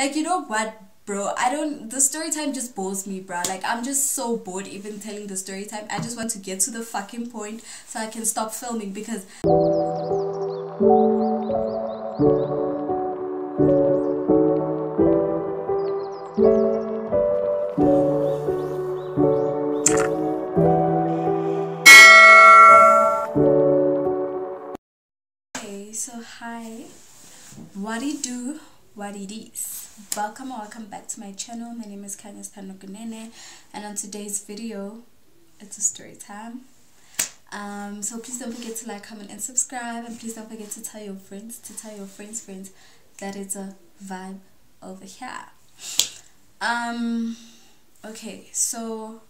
Like, you know what, bro, the story time just bores me, bro. Like, I'm just so bored even telling the story time. I just want to get to the fucking point so I can stop filming, because okay, so hi, what it do, what it is. Welcome back to my channel. My name is zi'sthandwa, and on today's video, it's a story time. So please don't forget to like, comment and subscribe, and please don't forget to tell your friends, friends that it's a vibe over here. Okay, so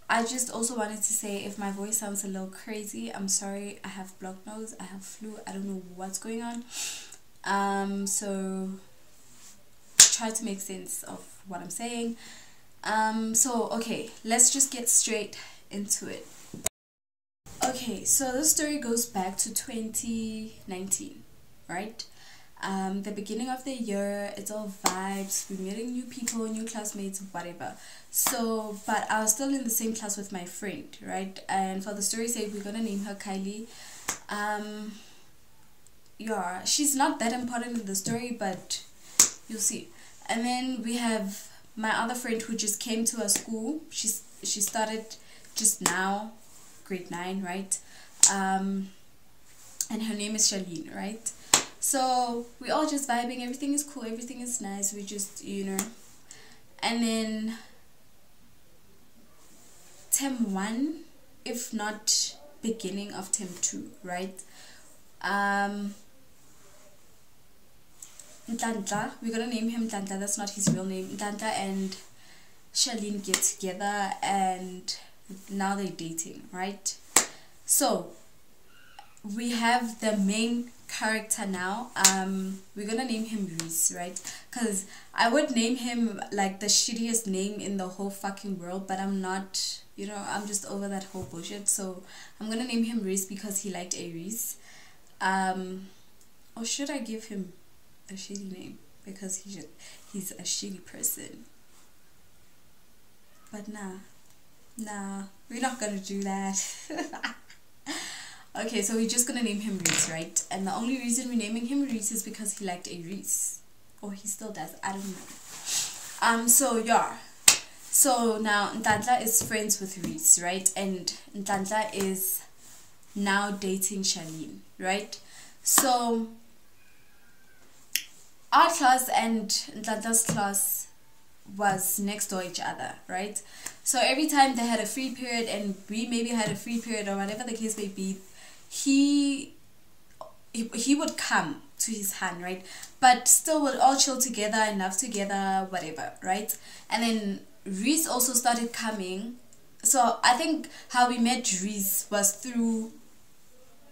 I just also wanted to say, if my voice sounds a little crazy, I'm sorry. I have blocked nose, I have flu, I don't know what's going on. So try to make sense of what I'm saying. So okay, let's just get straight into it. Okay, so the story goes back to 2019, right? The beginning of the year, it's all vibes, we're meeting new people, new classmates, whatever. So, but I was still in the same class with my friend, right? And for the story's sake, we're gonna name her Kylie. Yeah, she's not that important in the story, but you'll see. And then we have my other friend who just came to our school. She started just now, grade 9, right? And her name is Charlene, right? So we all just vibing, everything is cool, everything is nice, we just, you know. And then term 1, if not beginning of term 2, right? Zi'sthandwa, we're gonna name him Zi'sthandwa, that's not his real name. Zi'sthandwa and Charlene get together and now they're dating, right? So we have the main character now. We're gonna name him Reese, right? Because I would name him like the shittiest name in the whole fucking world, but I'm not, you know, I'm just over that whole bullshit. So I'm gonna name him Reese because he liked a Reese. Or should I give him a shitty name because he's a shitty person? But nah, we're not gonna do that. Okay, so we're just gonna name him Reese, right? And the only reason we're naming him Reese is because he liked a Reese, or he still does, I don't know. So yeah, so now Zi'sthandwa is friends with Reese, right? And Zi'sthandwa is now dating Charlene, right? So our class and Zi'sthandwa's class was next door each other, right? So every time they had a free period and we maybe had a free period or whatever the case may be, he would come to his hand, right? But still would all chill together and laugh together, whatever, right? And then Reese also started coming. So I think how we met Reese was through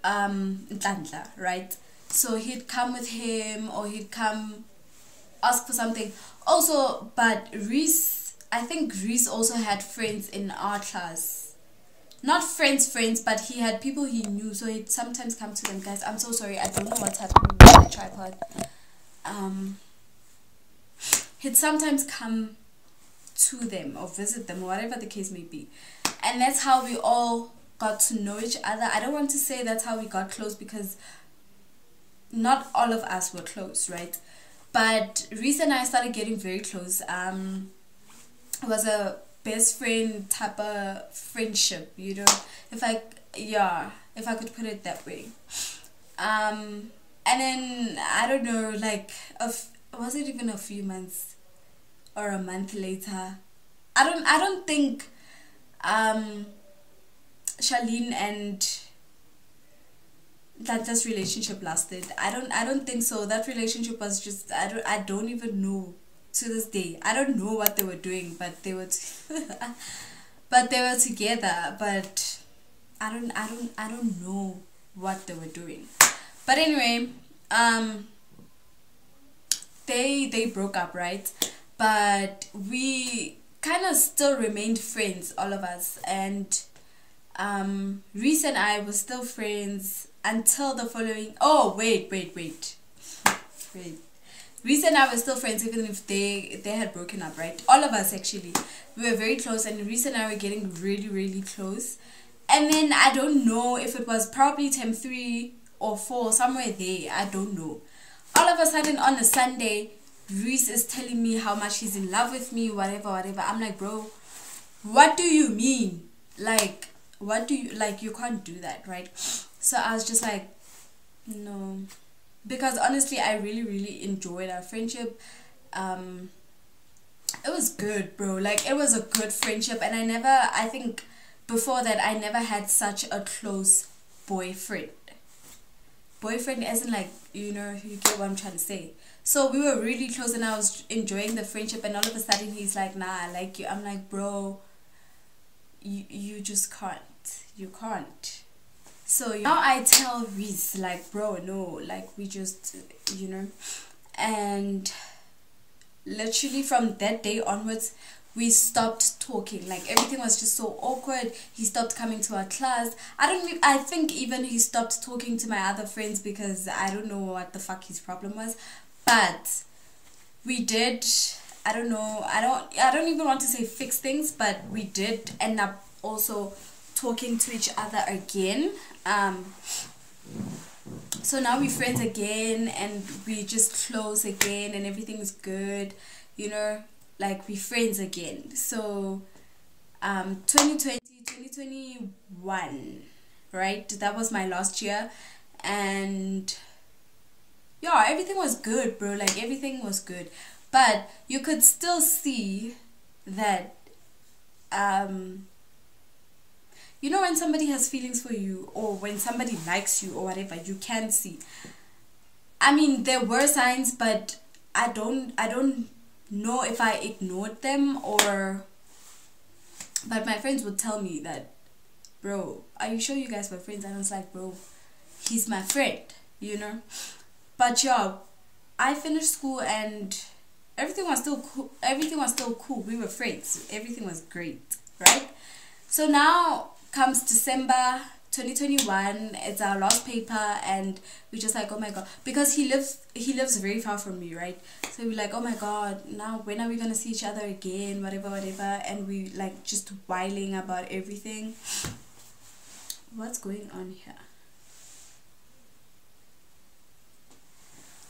Zi'sthandwa, right? So he'd come with him, or he'd come ask for something also. But Reese, I think Reese also had friends in our class, not friends, but he had people he knew, so he'd sometimes come to them. Guys, I'm so sorry, I don't know what's happening with my tripod. He'd sometimes come to them or visit them, or whatever the case may be, and that's how we all got to know each other. I don't want to say that's how we got close, because not all of us were close, right? But Reese and I started getting very close. It was a best friend type of friendship, you know, if I could put it that way. And then I don't know, like was it even a few months or a month later? I don't think Charlene and Zi'sthandwa's relationship lasted. I don't think so. That relationship was just, I don't even know to this day. I don't know what they were doing, but they were but they were together. But I don't know what they were doing. But anyway, they broke up, right? But we kind of still remained friends, all of us, and Reese and I were still friends until the following. Oh wait. Reese and I were still friends even if they had broken up, right? All of us actually. We were very close, and Reese and I were getting really, really close. And then I don't know if it was probably term 3 or 4, somewhere there. I don't know. All of a sudden on a Sunday, Reese is telling me how much he's in love with me, whatever, whatever. I'm like, bro, what do you mean? Like, what do you, like, you can't do that, right? So I was just like, no. Because honestly, I really, really enjoyed our friendship. It was good, bro. Like, it was a good friendship. And I think before that, I never had such a close boyfriend. Boyfriend isn't like, you know, you get what I'm trying to say. So we were really close and I was enjoying the friendship, and all of a sudden he's like, nah, I like you. I'm like, bro, you just can't. You can't. So now I tell Reese, like, bro, no, like, we just, you know. And literally from that day onwards, we stopped talking. Like, everything was just so awkward. He stopped coming to our class. I think even he stopped talking to my other friends because I don't know what the fuck his problem was. But we did, I don't know, I don't even want to say fix things, but we did end up also talking to each other again. So now we're friends again, and we just close again, and everything's good, you know, like, we're friends again. So 2021, right, that was my last year, and yeah, everything was good, bro. Like, everything was good, but you could still see that you know, when somebody has feelings for you, or when somebody likes you or whatever, you can see. I mean, there were signs, but I don't know if I ignored them or, but my friends would tell me that, bro, are you sure you guys were friends? And I was like, bro, he's my friend, you know. But yeah, I finished school and everything was still cool. Everything was still cool. We were friends. Everything was great, right? So now comes December 2021. It's our last paper, and we're just like, oh my god, because he lives very far from me, right? So we're like, oh my god, now when are we gonna see each other again? Whatever, whatever. And we like just whiling about everything. What's going on here?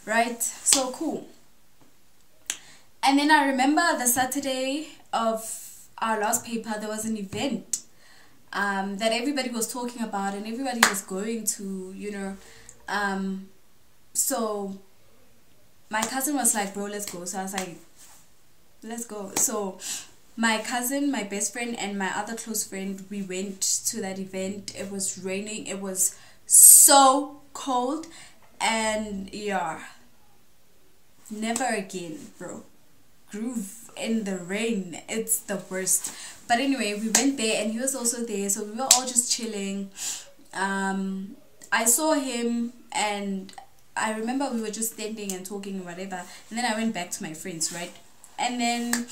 Right, so cool. And then I remember the Saturday of our last paper, there was an event that everybody was talking about and everybody was going to, you know. So my cousin was like, bro, let's go. So I was like, let's go. So my cousin, my best friend, and my other close friend, we went to that event. It was raining. It was so cold. And yeah, never again, bro. Groove in the rain, it's the worst. But anyway, we went there and he was also there, so we were all just chilling. I saw him and I remember we were just standing and talking and whatever, and then I went back to my friends, right? And then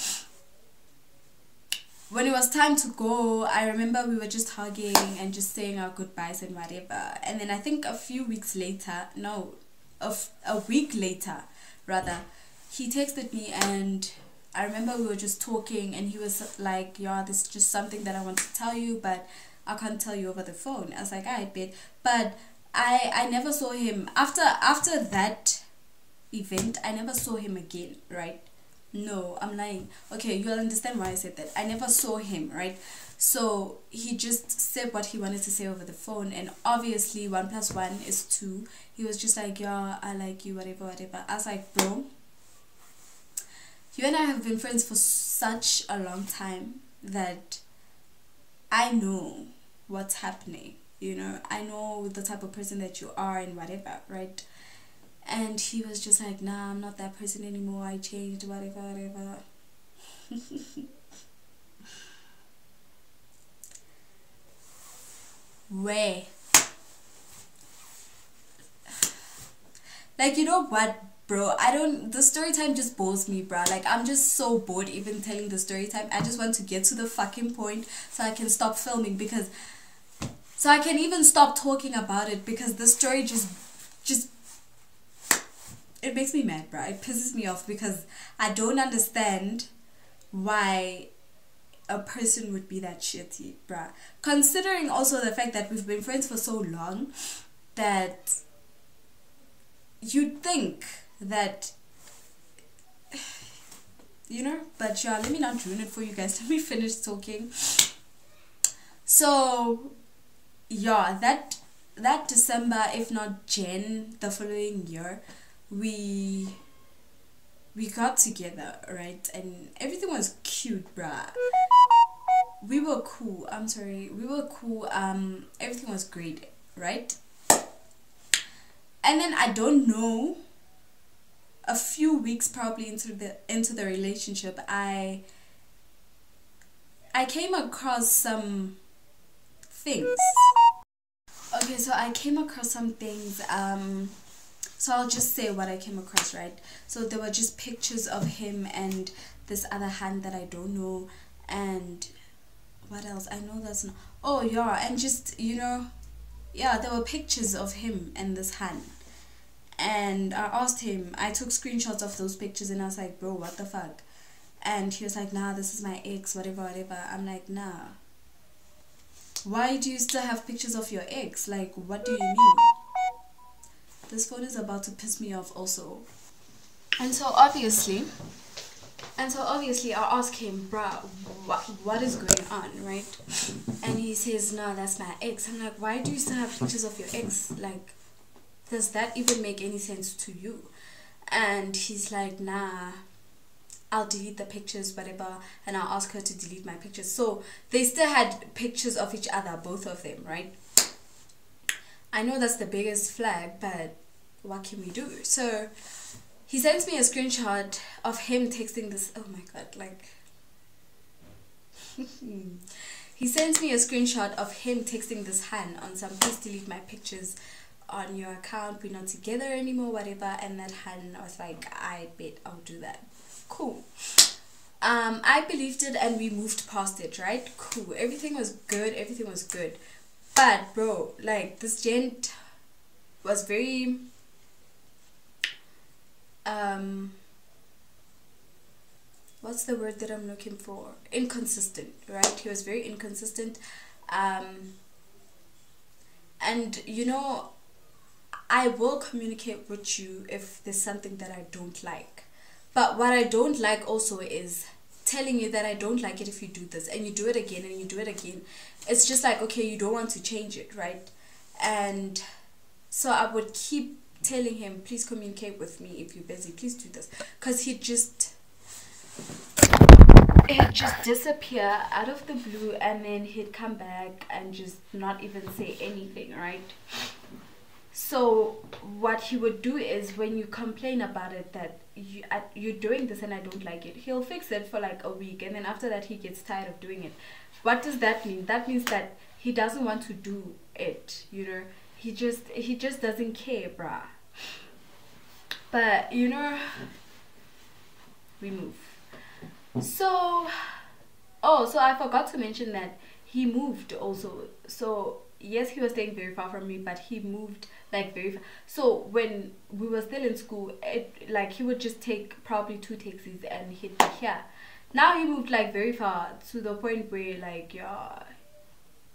when it was time to go, I remember we were just hugging and just saying our goodbyes and whatever. And then I think a week later, rather, he texted me, and I remember we were just talking, and he was like, yeah, this is just something that I want to tell you, but I can't tell you over the phone. I was like, I bet. But I never saw him after that event. I never saw him again, right? No, I'm lying. Okay, you'll understand why I said that. I never saw him, right? So he just said what he wanted to say over the phone, and obviously 1 + 1 is 2. He was just like, yeah, I like you, whatever, whatever. I was like, bro, you and I have been friends for such a long time that I know what's happening, you know. I know the type of person that you are and whatever, right? And he was just like, nah, I'm not that person anymore. I changed, whatever, whatever. Where? Like, you know what, bro? The story time just bores me, bro. Like, I'm just so bored even telling the story time. I just want to get to the fucking point so I can stop filming, because so I can even stop talking about it, because the story just it makes me mad, bruh. It pisses me off because I don't understand why a person would be that shitty, bruh. Considering also the fact that we've been friends for so long, that you'd think that, you know. But yeah, let me not ruin it for you guys. Let me finish talking. So yeah, that December, if not Jan, the following year, we got together, right? And everything was cute, bruh. We were cool. I'm sorry, we were cool. Everything was great, right? And then I don't know, a few weeks probably into the relationship, I came across some things. Okay, so I came across some things. So I'll just say what I came across, right? So there were just pictures of him and this other hand that I don't know, and what else? I know that's not. Oh yeah, and just, you know, yeah, there were pictures of him and this hand. And I asked him, I took screenshots of those pictures, and I was like, bro, what the fuck? And he was like, nah, this is my ex, whatever, whatever. I'm like, nah. Why do you still have pictures of your ex? Like, what do you mean? This phone is about to piss me off also. And so obviously I asked him, bruh, what is going on, right? And he says, no, that's my ex. I'm like, why do you still have pictures of your ex? Like, does that even make any sense to you? And he's like, nah, I'll delete the pictures, whatever, and I'll ask her to delete my pictures. So they still had pictures of each other, both of them, right? I know that's the biggest flag, but what can we do? So he sends me a screenshot of him texting this. Oh my god, like he sends me a screenshot of him texting this Han on some, please delete my pictures on your account, we're not together anymore, whatever. And that Han was like, I bet I'll do that. Cool. I believed it and we moved past it, right? Cool. Everything was good, everything was good. But bro, like, this gent was very what's the word that I'm looking for? Inconsistent, right? He was very inconsistent. And you know, I will communicate with you if there's something that I don't like. But what I don't like also is telling you that I don't like it if you do this, and you do it again and you do it again. It's just like, okay, you don't want to change it, right? And so I would keep telling him, please communicate with me if you're busy, please do this. Because he'd just disappear out of the blue, and then he'd come back and just not even say anything, right? So what he would do is, when you complain about it, that you're doing this and I don't like it, he'll fix it for like a week, and then after that he gets tired of doing it. What does that mean? That means that he doesn't want to do it, you know. He just doesn't care, bruh. But you know, we move. So so I forgot to mention that he moved also. So yes, he was staying very far from me, but he moved like very far. So when we were still in school, like, he would just take probably 2 taxis and he'd be here. Now he moved like very far, to the point where, like, yeah,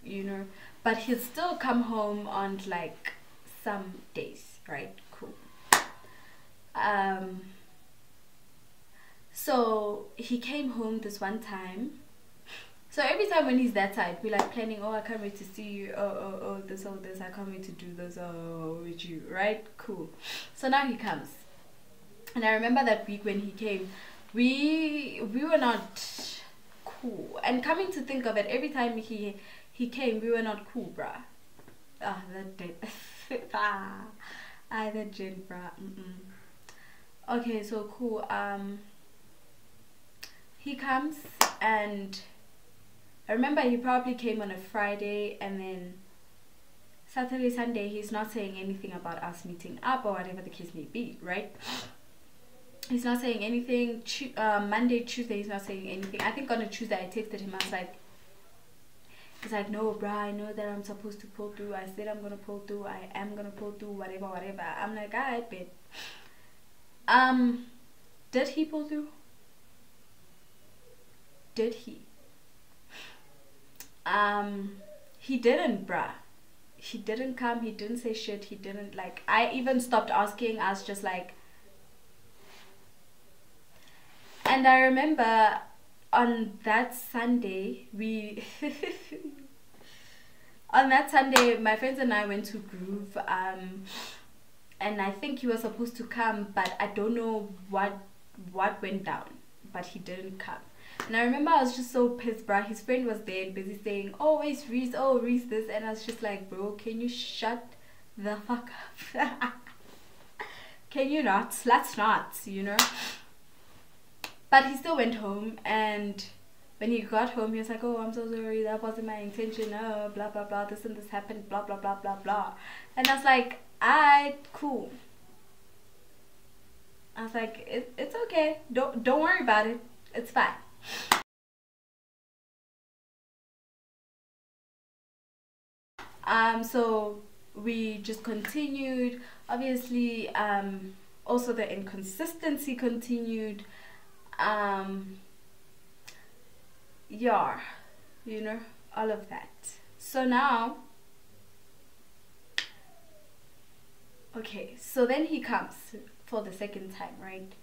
you know, but he'd still come home on like some days, right? Cool. So he came home this one time. So every time when he's that side, we're like planning, oh, I can't wait to see you, oh, this, I can't wait to do this, with you, right? Cool. So now he comes. And I remember that week when he came, we were not cool. And coming to think of it, every time he came, we were not cool, bruh. That did. That gent, bruh. Okay, so cool. He comes, and I remember he probably came on a Friday, and then Saturday, Sunday, he's not saying anything about us meeting up or whatever the case may be, right? He's not saying anything. Monday, Tuesday, he's not saying anything. I think on a Tuesday I texted him. I was like, he's like, no, bruh, I know that I'm supposed to pull through. I said I'm gonna pull through. I am gonna pull through, whatever. I'm like, alright, babe. Did he pull through? Did he? He didn't, bruh. He didn't come, he didn't say shit, he didn't, like, I even stopped asking. I was just like, and I remember on that Sunday, on that Sunday, my friends and I went to Groove, and I think he was supposed to come, but I don't know what went down, but he didn't come. And I remember I was just so pissed, bruh. His friend was there and busy saying, oh, where's Reese? Oh, Reese this. And I was just like, bro, can you shut the fuck up? Can you not? Let's not, you know? But he still went home, and when he got home, he was like, oh, I'm so sorry, that wasn't my intention, oh, blah, blah, blah, this and this happened, blah, blah, blah, blah, blah. And I was like, alright, cool. I was like, it's okay. Don't worry about it. It's fine. So we just continued. Obviously, also the inconsistency continued. Yeah, you know, all of that. So now, okay, so then he comes for the second time, right?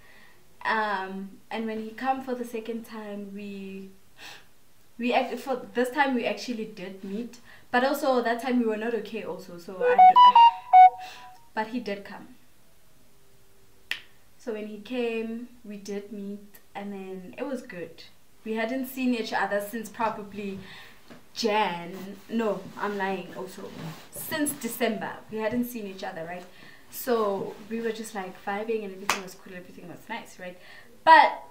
And when he come for the second time, for this time we actually did meet, but also that time we were not okay also, so but he did come. So when he came, we did meet, and then it was good. We hadn't seen each other since probably no, I'm lying also, since December we hadn't seen each other, right? So we were just like vibing and everything was cool, everything was nice, right? But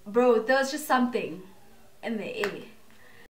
bro, there was just something in the air.